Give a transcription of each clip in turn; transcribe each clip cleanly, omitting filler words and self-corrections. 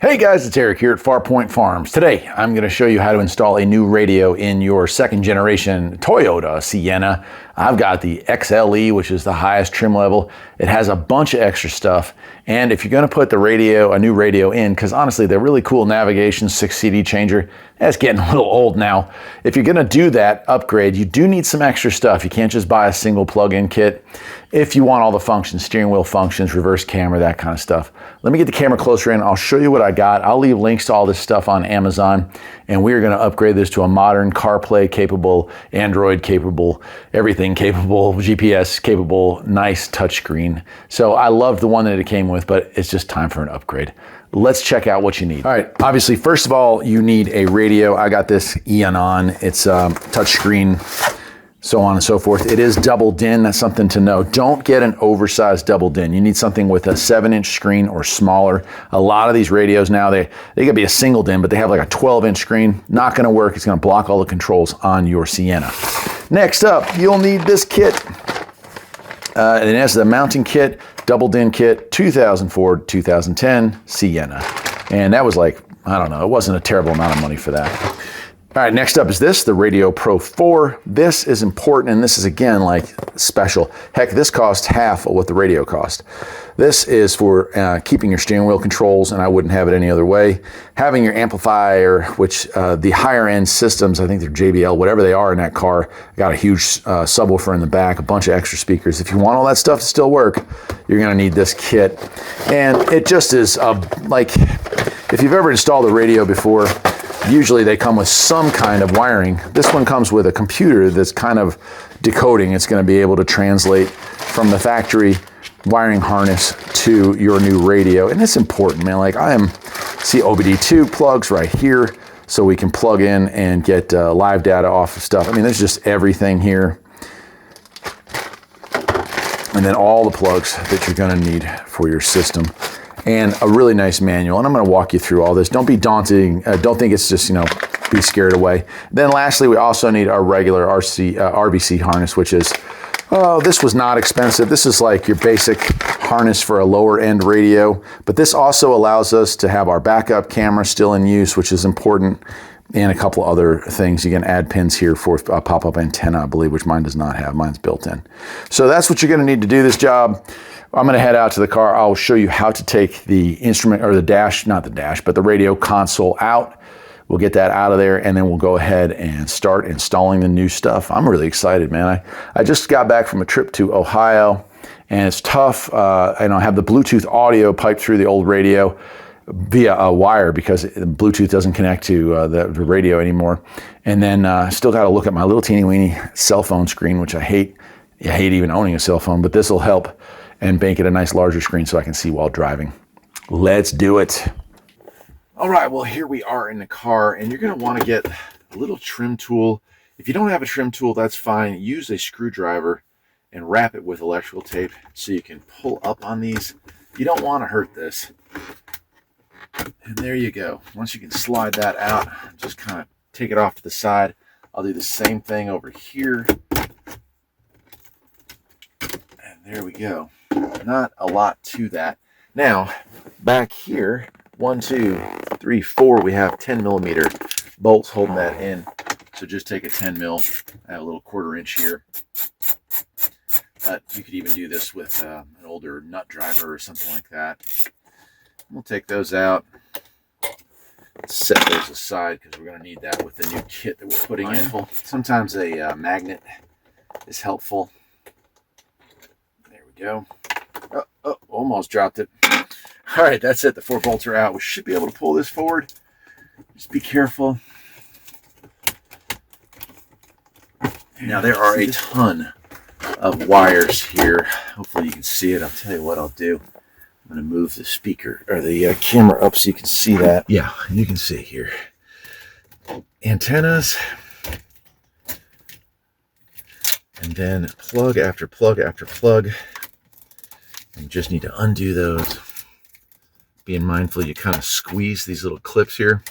Hey guys, it's Eric here at Farpoint Farms. Today, I'm going to show you how to install a new radio in your second generation Toyota Sienna. I've got the XLE, which is the highest trim level. It has a bunch of extra stuff. And if you're going to put a new radio in, because honestly, they're really cool navigation, 6 CD changer. That's getting a little old now. If you're going to do that upgrade, you do need some extra stuff. You can't just buy a single plug-in kit. If you want all the functions, steering wheel functions, reverse camera, that kind of stuff. Let me get the camera closer in. I'll show you what I got. I'll leave links to all this stuff on Amazon, and we're going to upgrade this to a modern CarPlay capable, Android capable, everything capable, GPS capable, nice touchscreen. So I love the one that it came with, but it's just time for an upgrade. Let's check out what you need. All right, obviously, first of all, you need a radio. I got this Eonon. It's touchscreen, so on and so forth. It is double DIN, that's something to know. Don't get an oversized double DIN. You need something with a 7-inch screen or smaller. A lot of these radios now, they could be a single DIN, but they have like a 12-inch screen. Not gonna work, it's gonna block all the controls on your Sienna. Next up, you'll need this kit. And it has the mounting kit, double DIN kit, 2004, 2010 Sienna. And that was like, I don't know, it wasn't a terrible amount of money for that. All right, next up is this, the Radio Pro 4. This is important, and this is, again, like special. Heck, this costs half of what the radio cost. This is for keeping your steering wheel controls, and I wouldn't have it any other way. Having your amplifier, which the higher end systems, I think they're JBL, whatever they are in that car, got a huge subwoofer in the back, a bunch of extra speakers. If you want all that stuff to still work, you're gonna need this kit. And it just is like, if you've ever installed a radio before, usually they come with some kind of wiring. This one comes with a computer that's kind of decoding. It's going to be able to translate from the factory wiring harness to your new radio. And it's important, man. Like see OBD2 plugs right here, so we can plug in and get live data off of stuff. I mean, there's just everything here. And then all the plugs that you're going to need for your system. And a really nice manual, and I'm going to walk you through all this. Don't be daunting. Don't think it's just, be scared away. Then lastly, we also need our regular RVC harness, which is, this was not expensive. This is like your basic harness for a lower end radio, but this also allows us to have our backup camera still in use, which is important, and a couple other things. You can add pins here for a pop-up antenna, I believe, which mine does not have. Mine's built in. So that's what you're going to need to do this job. I'm going to head out to the car. I'll show you how to take the instrument, or the dash, not the dash, but the radio console out. We'll get that out of there, and then we'll go ahead and start installing the new stuff. I'm really excited, man. I just got back from a trip to Ohio, and it's tough. And I have the Bluetooth audio piped through the old radio via a wire, because Bluetooth doesn't connect to the radio anymore. And then still got to look at my little teeny weeny cell phone screen, which I hate. I hate even owning a cell phone, but this will help and make it a nice larger screen so I can see while driving. Let's do it. All right, well, here we are in the car, and you're gonna wanna get a little trim tool. If you don't have a trim tool, that's fine. Use a screwdriver and wrap it with electrical tape so you can pull up on these. You don't wanna hurt this. And there you go. Once you can slide that out, just kind of take it off to the side. I'll do the same thing over here. And there we go. Not a lot to that. Now, back here, 1, 2, 3, 4, we have 10 millimeter bolts holding that in. So just take a 10 mil, I have a little 1/4 inch here. You could even do this with an older nut driver or something like that. We'll take those out. Set those aside, because we're going to need that with the new kit that we're putting in. Sometimes a magnet is helpful. There we go. Oh, almost dropped it. All right, that's it. The 4 bolts are out. We should be able to pull this forward. Just be careful. Now, there are a ton of wires here. Hopefully you can see it. I'll tell you what I'll do. I'm going to move the speaker, or the camera up, so you can see that. Yeah, you can see here. Antennas. And then plug after plug after plug. You just need to undo those. Being mindful, you kind of squeeze these little clips here.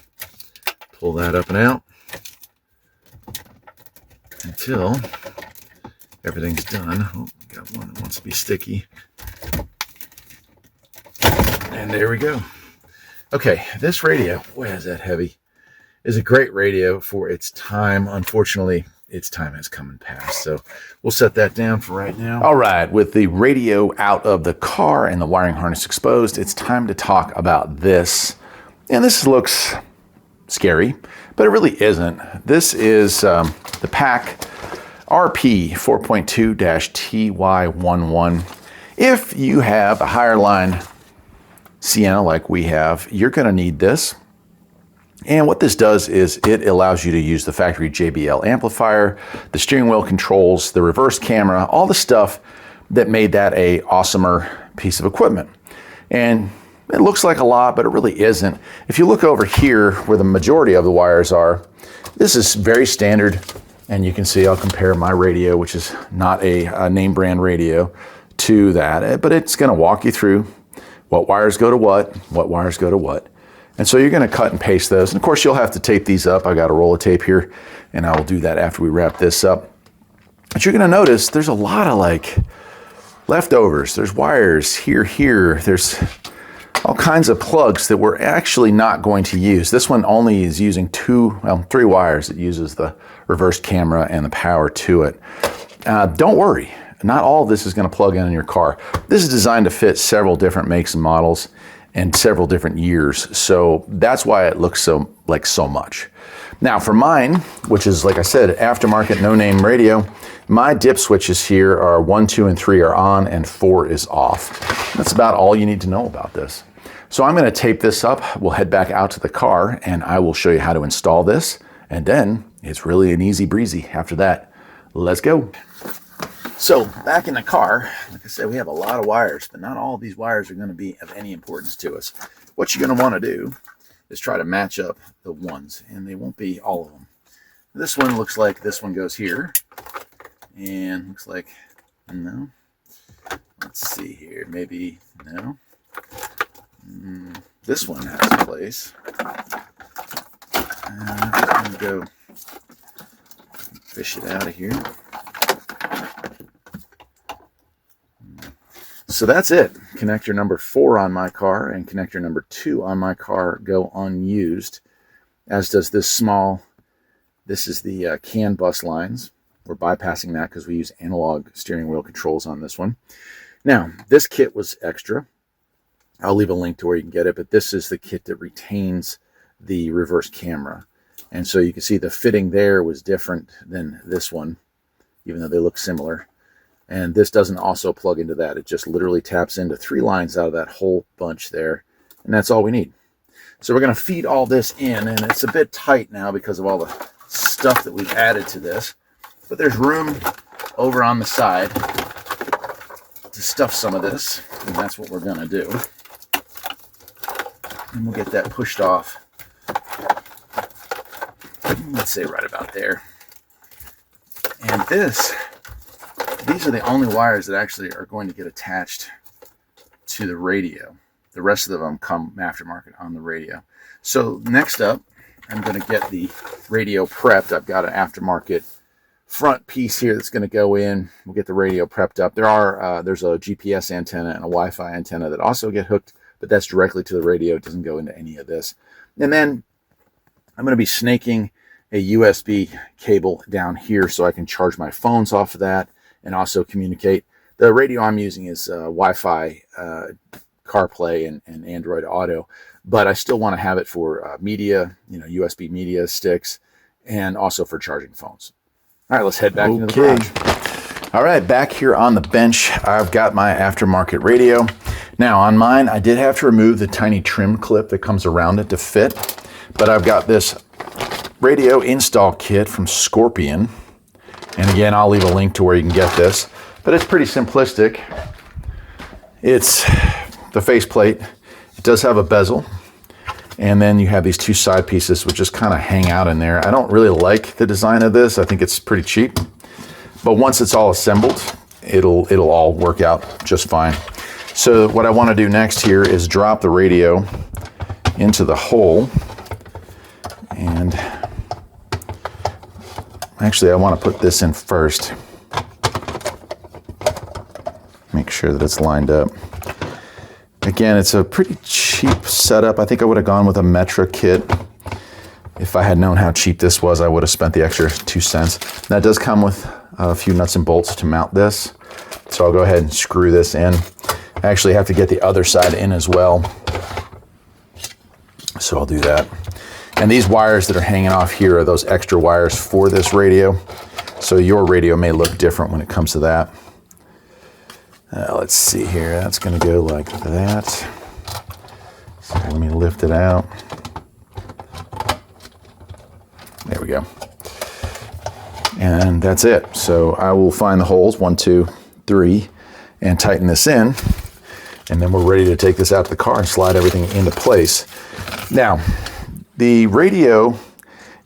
Pull that up and out until everything's done. Oh, got one that wants to be sticky. And there we go. Okay, this radio, boy, is that heavy, is a great radio for its time. Unfortunately, its time has come and passed, so we'll set that down for right now. All right, with the radio out of the car and the wiring harness exposed, it's time to talk about this. And this looks scary, but it really isn't. This is the PAC RP 4.2-TY11. If you have a higher line Sienna like we have, you're going to need this. And what this does is it allows you to use the factory JBL amplifier, the steering wheel controls, the reverse camera, all the stuff that made that a awesomer piece of equipment. And it looks like a lot, but it really isn't. If you look over here where the majority of the wires are, this is very standard. And you can see I'll compare my radio, which is not a name brand radio, to that. But it's going to walk you through what wires go to what wires go to what. And so you're going to cut and paste those. And of course, you'll have to tape these up. I got a roll of tape here, and I will do that after we wrap this up. But you're going to notice there's a lot of like leftovers. There's wires here. There's all kinds of plugs that we're actually not going to use. This one only is using three wires. It uses the reverse camera and the power to it. Don't worry. Not all of this is going to plug in your car. This is designed to fit several different makes and models and several different years. So that's why it looks so much. Now for mine, which is, like I said, aftermarket no-name radio, my dip switches here are 1, 2, and 3 are on and 4 is off. That's about all you need to know about this. So I'm going to tape this up. We'll head back out to the car and I will show you how to install this. And then it's really an easy breezy after that. Let's go. So back in the car, like I said, we have a lot of wires, but not all of these wires are going to be of any importance to us. What you're going to want to do is try to match up the ones, and they won't be all of them. This one looks like this one goes here, and looks like, no. Let's see here, maybe, no. This one has a place. I'm going to go fish it out of here. So that's it. Connector number 4 on my car and connector number 2 on my car go unused, as does this small. This is the CAN bus lines. We're bypassing that because we use analog steering wheel controls on this one. Now, this kit was extra. I'll leave a link to where you can get it, but this is the kit that retains the reverse camera. And so you can see the fitting there was different than this one, even though they look similar. And this doesn't also plug into that. It just literally taps into 3 lines out of that whole bunch there. And that's all we need. So we're going to feed all this in. And it's a bit tight now because of all the stuff that we've added to this. But there's room over on the side to stuff some of this. And that's what we're going to do. And we'll get that pushed off. Let's say right about there. And these are the only wires that actually are going to get attached to the radio. The rest of them come aftermarket on the radio. So next up, I'm going to get the radio prepped. I've got an aftermarket front piece here that's going to go in. We'll get the radio prepped up. There's a GPS antenna and a Wi-Fi antenna that also get hooked, but that's directly to the radio. It doesn't go into any of this. And then I'm going to be snaking a USB cable down here so I can charge my phones off of that and also communicate. The radio I'm using is Wi-Fi, CarPlay, and Android Auto, but I still want to have it for media, USB media sticks, and also for charging phones. All right, let's head back into the garage. All right, back here on the bench, I've got my aftermarket radio. Now, on mine, I did have to remove the tiny trim clip that comes around it to fit, but I've got this radio install kit from Scorpion. And again, I'll leave a link to where you can get this, but it's pretty simplistic. It's the faceplate. It does have a bezel, and then you have these 2 side pieces which just kind of hang out in there. I don't really like the design of this. I think it's pretty cheap, but once it's all assembled, it'll all work out just fine. So what I want to do next here is drop the radio into the hole, and actually, I want to put this in first. Make sure that it's lined up. Again, it's a pretty cheap cheap setup. I think I would have gone with a Metra kit. If I had known how cheap this was, I would have spent the extra 2 cents. That does come with a few nuts and bolts to mount this. So I'll go ahead and screw this in. I actually have to get the other side in as well. So I'll do that. And these wires that are hanging off here are those extra wires for this radio. So your radio may look different when it comes to that. Let's see here. That's going to go like that. So let me lift it out. There we go. And that's it. So I will find the holes, 1, 2, 3, and tighten this in. And then we're ready to take this out to the car and slide everything into place. Now, the radio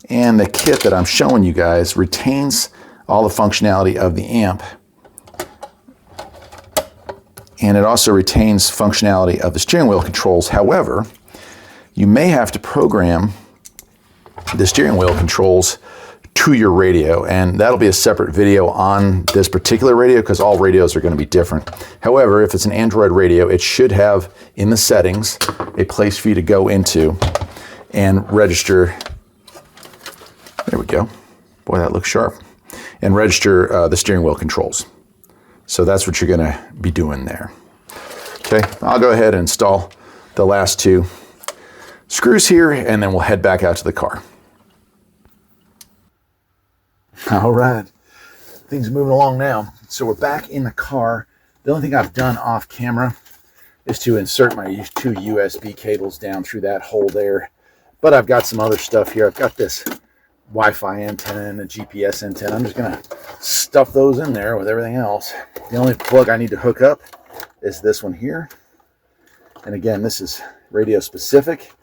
and the kit that I'm showing you guys retains all the functionality of the amp. And it also retains functionality of the steering wheel controls. However, you may have to program the steering wheel controls to your radio, and that'll be a separate video on this particular radio because all radios are going to be different. However, if it's an Android radio, it should have in the settings a place for you to go into and register. There we go. Boy, that looks sharp. And register the steering wheel controls. So that's what you're going to be doing there. Okay, I'll go ahead and install the last 2 screws here, and then we'll head back out to the car. All right, things are moving along now. So we're back in the car. The only thing I've done off camera is to insert my 2 USB cables down through that hole there. But I've got some other stuff here. I've got this Wi-Fi antenna and a GPS antenna. I'm just gonna stuff those in there with everything else. The only plug I need to hook up is this one here. And again, this is radio specific.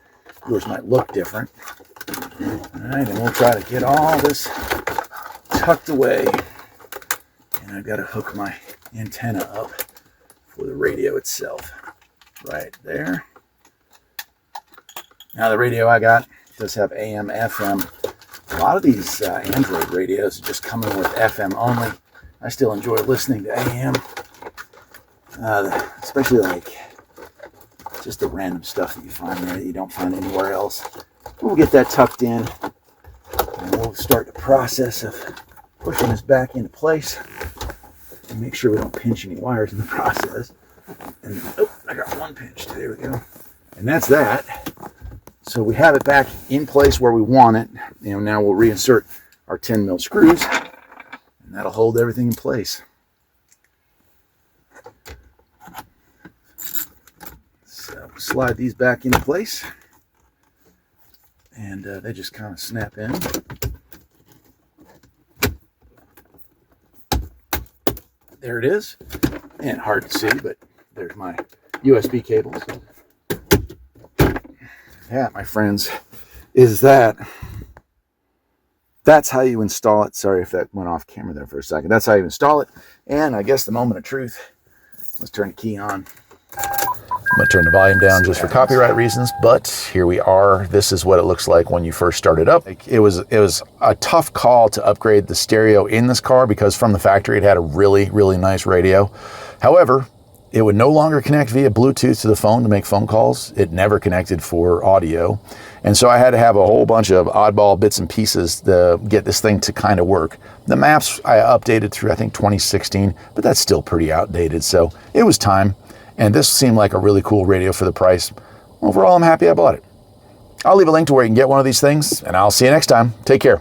Yours might look different. All right, and we'll try to get all this tucked away. And I've got to hook my antenna up for the radio itself. Right there. Now the radio I got does have AM, FM. A lot of these Android radios are just coming with FM only. I still enjoy listening to AM. Especially like just the random stuff that you find there that you don't find anywhere else. We'll get that tucked in, and we'll start the process of pushing this back into place and make sure we don't pinch any wires in the process. And oh, I got one pinch. There we go. And that's that. So we have it back in place where we want it. Now we'll reinsert our 10 mil screws, and that'll hold everything in place. So slide these back into place, and they just kind of snap in. There it is, and hard to see, but there's my USB cables. That, my friends, is that's how you install it. Sorry if that went off camera there for a second. That's how you install it. And I guess the moment of truth. Let's turn the key on. I'm going to turn the volume down just for copyright reasons, but here we are. This is what it looks like when you first start it up. It was a tough call to upgrade the stereo in this car because from the factory it had a really, really nice radio. However, it would no longer connect via Bluetooth to the phone to make phone calls. It never connected for audio. And so I had to have a whole bunch of oddball bits and pieces to get this thing to kind of work. The maps I updated through, I think, 2016, but that's still pretty outdated. So it was time. And this seemed like a really cool radio for the price. Overall, I'm happy I bought it. I'll leave a link to where you can get one of these things, and I'll see you next time. Take care.